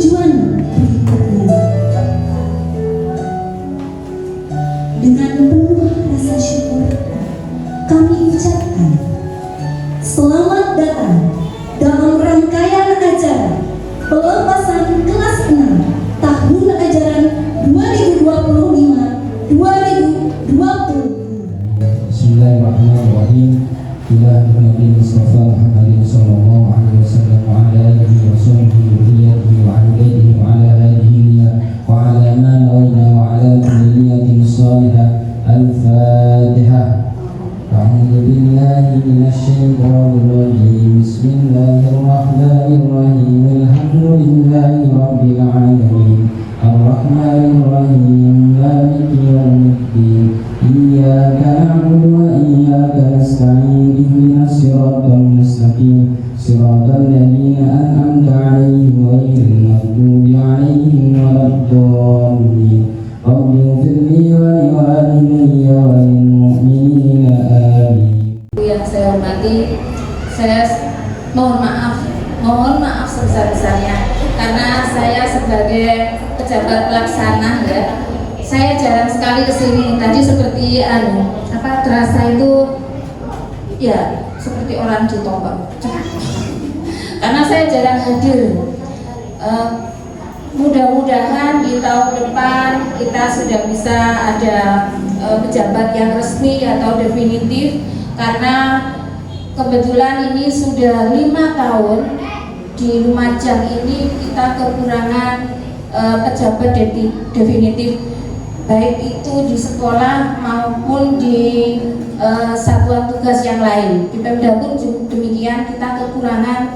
tujuan berikutnya. Dengan penuh rasa syukur kami ucapkan selamat datang dalam rangkaian acara pelepasan kelas 6 tahun ajaran 2025-2020. Bismillahirrahmanirrahim. Ila Nabi Mustafa Muhammad sallallahu alaihi wasallam wa ala alihi wa sahbihi wa alihi wa ala alihi wa ala man wa ala niyatin salihah. Al-Fatihah. A'udzu billahi minasy syaithanir rajim. Bismillahirrahmanirrahim. Alhamdulillahi rabbil alamin. Ar-Rahmanir Rahim. Maliki yaumiddin. Iyyaka na'budu wa iyyaka nasta'in. Ihdinas siratal mustaqim. Siratal ladzina an'amta 'alaihim ghairil maghdubi 'alaihim waladdallin. Rabbi ighfirli wa liwalidayya wa lil mu'minina amin. Yang saya hormati, saya mohon maaf sebesar-besarnya karena saya sebagai pejabat pelaksana ya, saya jarang sekali kesini. Tadi seperti terasa itu ya seperti orang ditombak karena saya jarang hadir. Mudah-mudahan di tahun depan kita sudah bisa ada pejabat yang resmi atau definitif, karena kebetulan ini sudah 5 tahun di Lumajang ini kita kekurangan pejabat definitif, baik itu di sekolah maupun di satuan tugas yang lain. Di Pemda pun demikian, kita kekurangan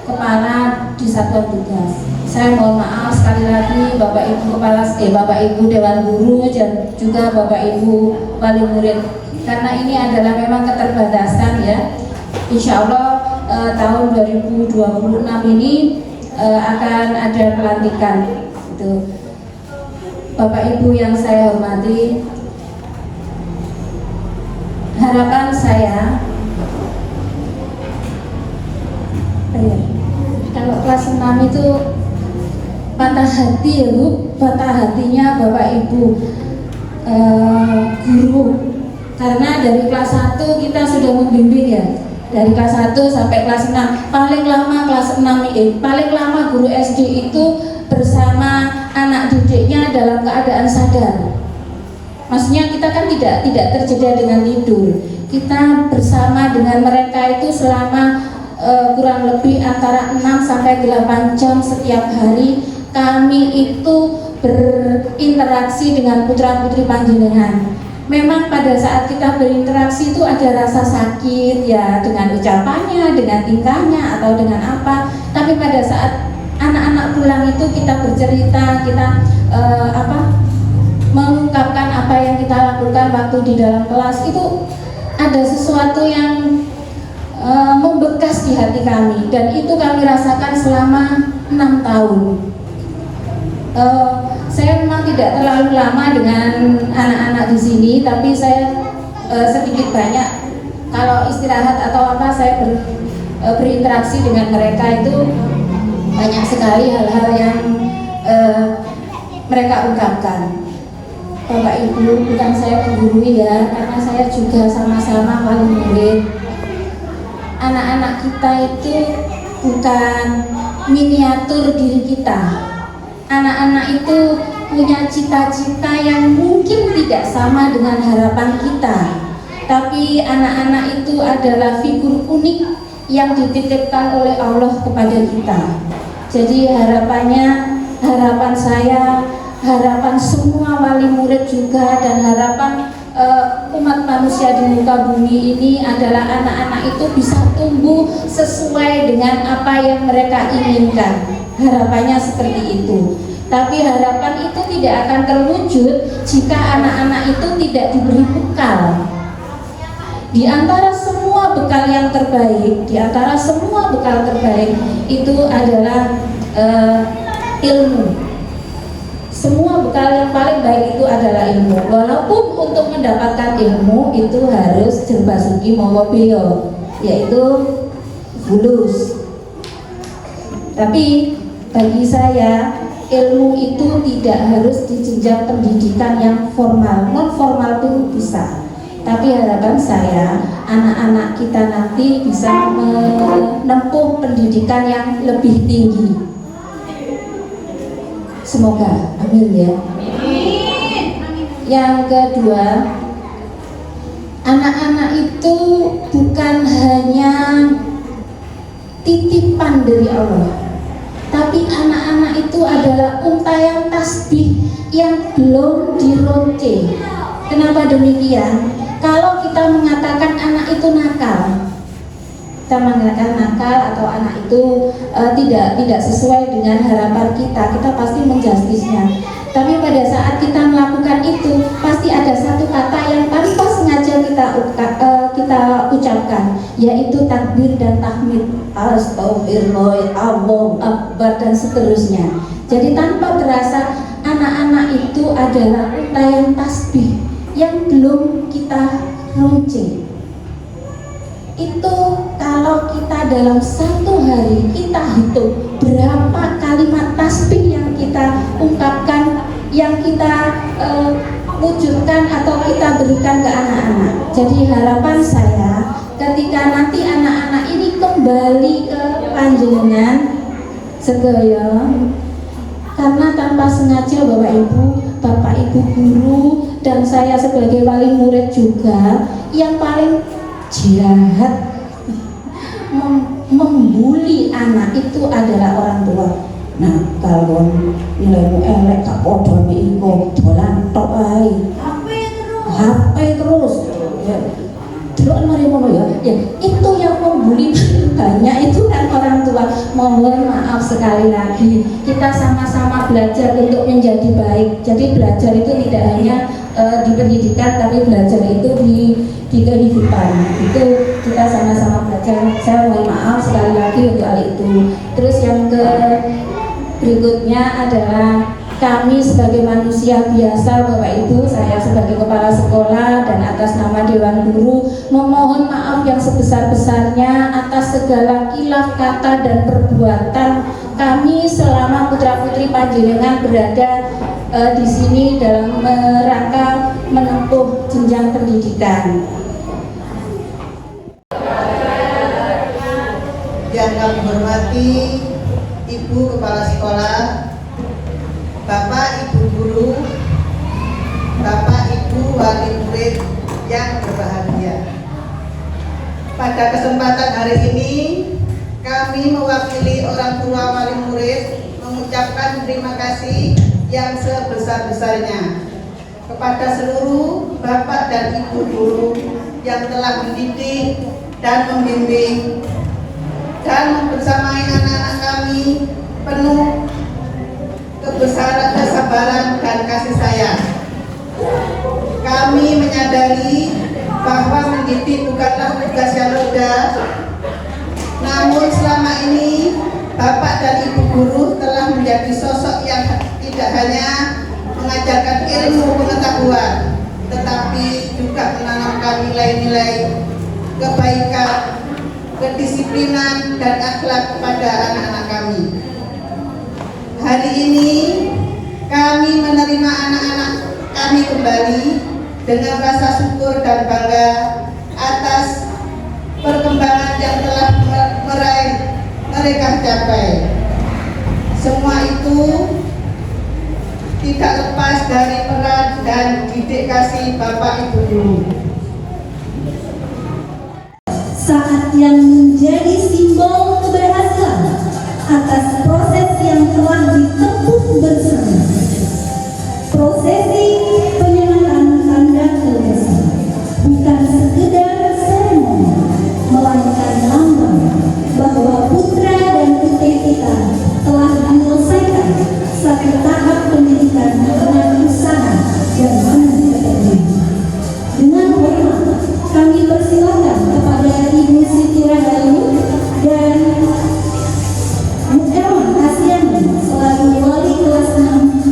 kepala di satuan tugas. Saya mohon maaf sekali lagi Bapak Ibu Bapak Ibu Dewan Guru dan juga Bapak Ibu wali murid, karena ini adalah memang keterbatasan ya. Insya Allah tahun 2026 ini akan ada pelantikan. Itu Bapak Ibu yang saya hormati, harapan saya kalau kelas 6 itu patah hati ya Bu, patah hatinya Bapak Ibu guru, karena dari kelas 1 kita sudah membimbing ya, dari kelas 1 sampai kelas 6, paling lama kelas 6 paling lama guru SD itu bersama anak didiknya dalam keadaan sadar. Maksudnya kita kan tidak terjeda dengan tidur, kita bersama dengan mereka itu selama kurang lebih antara 6 sampai 8 jam setiap hari. Kami itu berinteraksi dengan putra-putri panjenengan. Memang pada saat kita berinteraksi itu ada rasa sakit ya, dengan ucapannya, dengan tingkahnya atau dengan apa. Tapi pada saat anak-anak pulang itu kita bercerita, kita mengungkapkan apa yang kita lakukan waktu di dalam kelas, itu ada sesuatu yang membekas di hati kami, dan itu kami rasakan selama 6 tahun. Saya memang tidak terlalu lama dengan anak-anak di sini, tapi saya sedikit banyak kalau istirahat atau apa saya berinteraksi dengan mereka, itu banyak sekali hal-hal yang mereka ungkapkan. Bapak Ibu, bukan saya menggurui ya, karena saya juga sama-sama wali murid. Anak-anak kita itu bukan miniatur diri kita. Anak-anak itu punya cita-cita yang mungkin tidak sama dengan harapan kita, tapi anak-anak itu adalah figur unik yang dititipkan oleh Allah kepada kita. Jadi harapan saya, harapan semua wali murid juga, dan harapan umat manusia di muka bumi ini adalah anak-anak itu bisa tumbuh sesuai dengan apa yang mereka inginkan. Harapannya seperti itu. Tapi harapan itu tidak akan terwujud jika anak-anak itu tidak diberi bekal. Di antara semua bekal yang terbaik, itu adalah ilmu. Semua bekal yang paling baik itu adalah ilmu. Walaupun untuk mendapatkan ilmu itu harus jerbasuki mawa beo, yaitu fulus. Tapi Bagi saya, ilmu itu tidak harus di jenjang pendidikan yang formal, non formal pun bisa. Tapi harapan saya, anak-anak kita nanti bisa menempuh pendidikan yang lebih tinggi. Semoga, amin ya. Yang kedua, anak-anak itu bukan hanya titipan dari Allah, tapi anak-anak itu adalah untayan tasbih yang belum dironce. Kenapa demikian? Kalau kita mengatakan anak itu nakal, kita mengatakan nakal atau anak itu tidak sesuai dengan harapan kita pasti menjustisnya. Tapi pada saat kita melakukan itu, pasti ada satu kata yang tanpa sengaja kita ucapkan, yaitu takbir dan tahmid, astagfirullah, Allahu akbar, dan seterusnya. Jadi tanpa terasa anak-anak itu adalah untayan tasbih yang belum kita runcing. Itu kalau kita dalam satu hari kita hitung berapa kalimat tasbih yang kita ungkapkan, yang kita wujudkan atau kita berikan ke anak-anak. Jadi harapan saya ketika nanti anak-anak ini kembali ke panjenengan sedaya, karena tanpa sengaja Bapak Ibu guru dan saya sebagai wali murid juga, yang paling jahat membuli anak itu adalah orang tua. Nah, kalau nilaimu elek tak podo iku dolan tok ae. HP terus. Ya. Delok mari ngono ya. Ya, itu yang membuli banyak itu kan orang tua. Mohon maaf sekali lagi. Kita sama-sama belajar untuk menjadi baik. Jadi belajar itu tidak hanya di pendidikan, tapi belajar itu di kehidupan. Itu kita sama-sama belajar. Saya mohon maaf sekali lagi untuk hal itu. Terus yang berikutnya adalah kami sebagai manusia biasa, Bapak Ibu, saya sebagai kepala sekolah dan atas nama Dewan Guru memohon maaf yang sebesar-besarnya atas segala kilaf kata dan perbuatan kami selama putra-putri panjenengan berada di sini dalam rangka menempuh jenjang pendidikan. Yang kami hormati Ibu Kepala Sekolah, Bapak Ibu Guru, Bapak Ibu Wali Murid yang berbahagia. Pada kesempatan hari ini, kami mewakili orang tua wali murid mengucapkan terima kasih yang sebesar-besarnya kepada seluruh Bapak dan Ibu Guru yang telah mendidik dan membimbing dan membersamai anak-anak kami penuh kebesaran, kesabaran, dan kasih sayang. Kami menyadari bahwa mendidik bukanlah tugas yang mudah, namun selama ini Bapak dan Ibu Guru telah menjadi sosok yang tidak hanya mengajarkan ilmu pengetahuan, tetapi juga menanamkan nilai-nilai kebaikan, kedisiplinan, dan akhlak kepada anak-anak kami. Hari ini kami menerima anak-anak kami kembali dengan rasa syukur dan bangga atas perkembangan yang telah mereka capai. Semua itu tidak lepas dari peran dan dedikasi Bapak Ibu Guru. Saat yang menjadi simbol keberhasilan atas proses yang telah ditempuh bersama. Prosesi penyerahan tanda kelulusan bukan sekedar seremoni, melainkan lambang bahwa putra dan putri kita telah menyelesaikan satu tahap pendidikan dengan usaha dan menekuni. Dengan hormat kami persilakan kepada Ibu Siti Rahayu dan Mu'erwan Asyani selaku wali kelas 6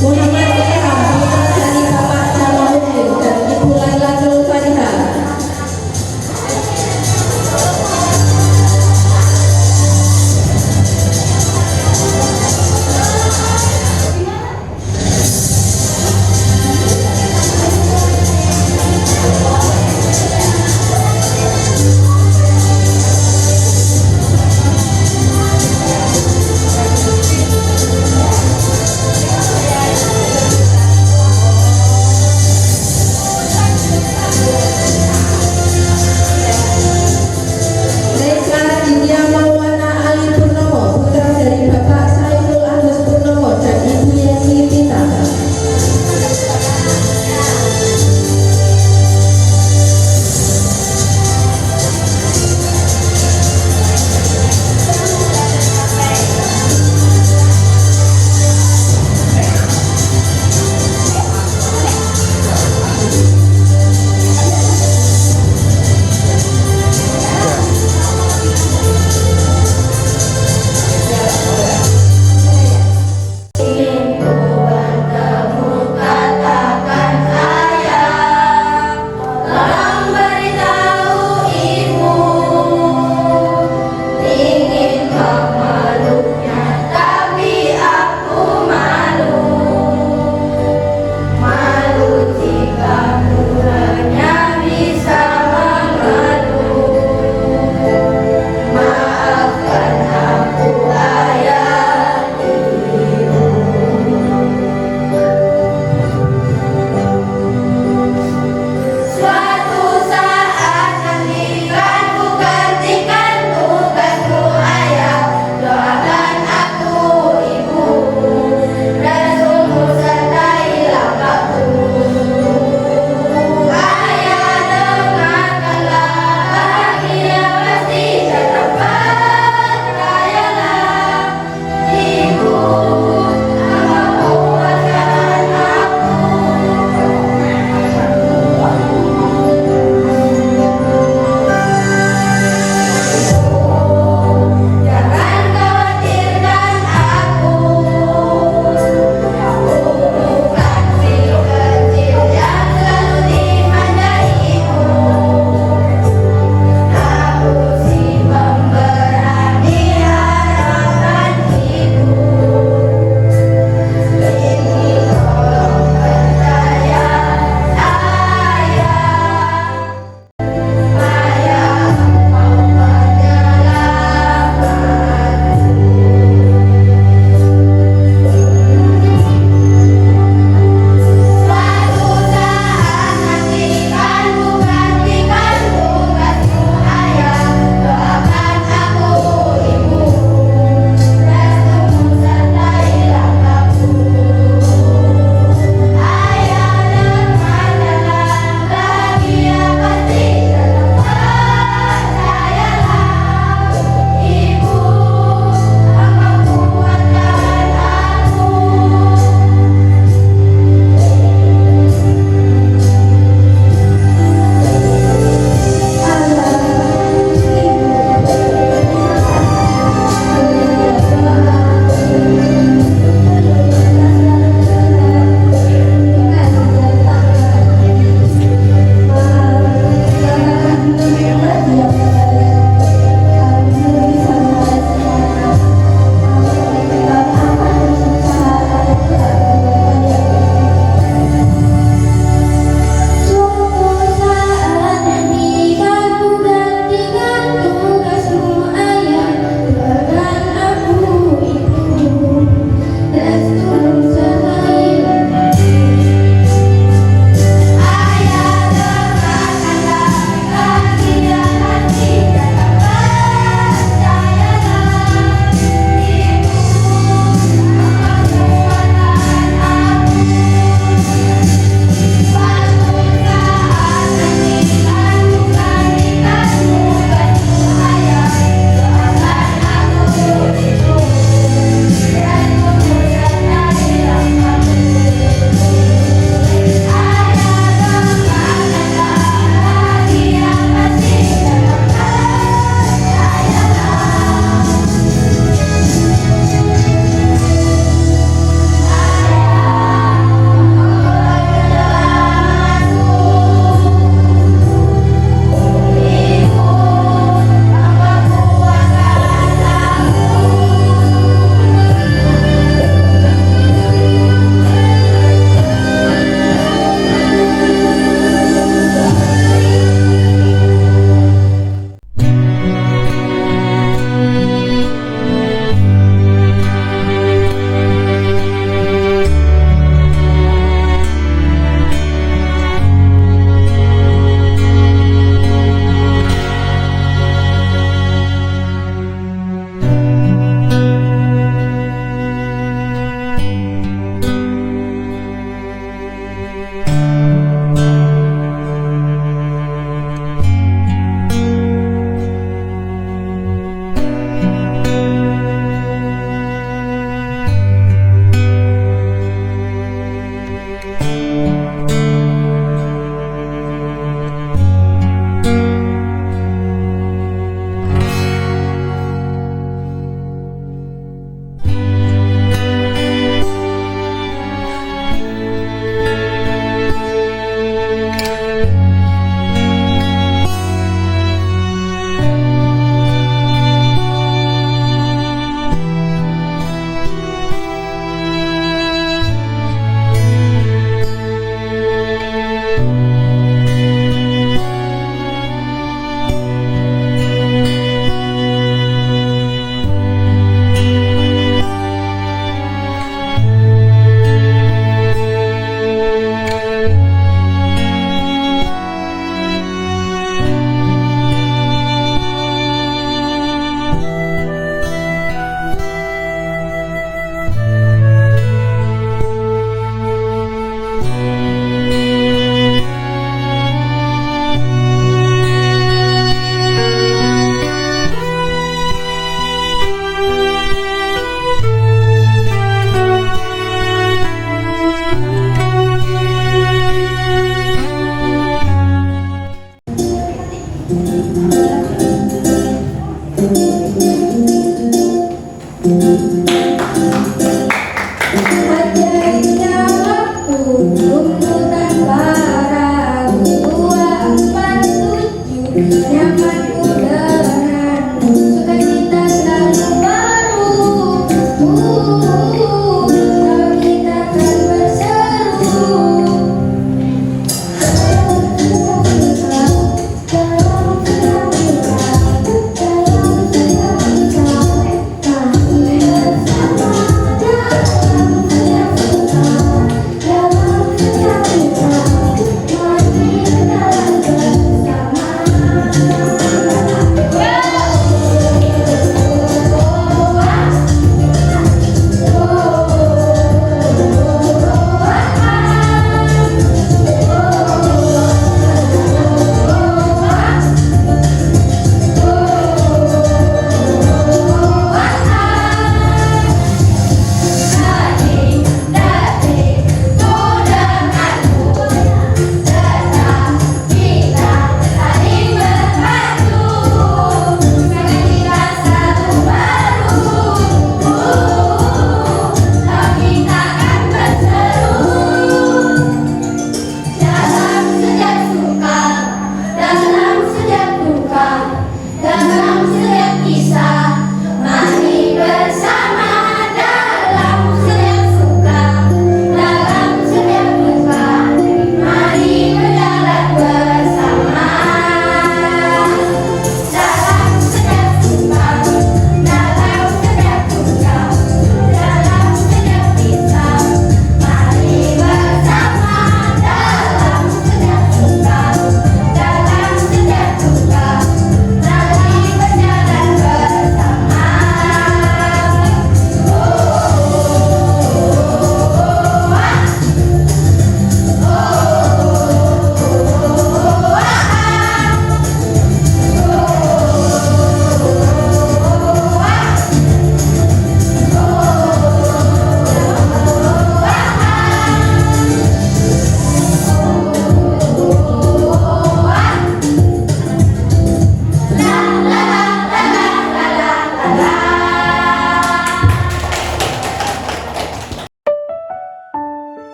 Sekolah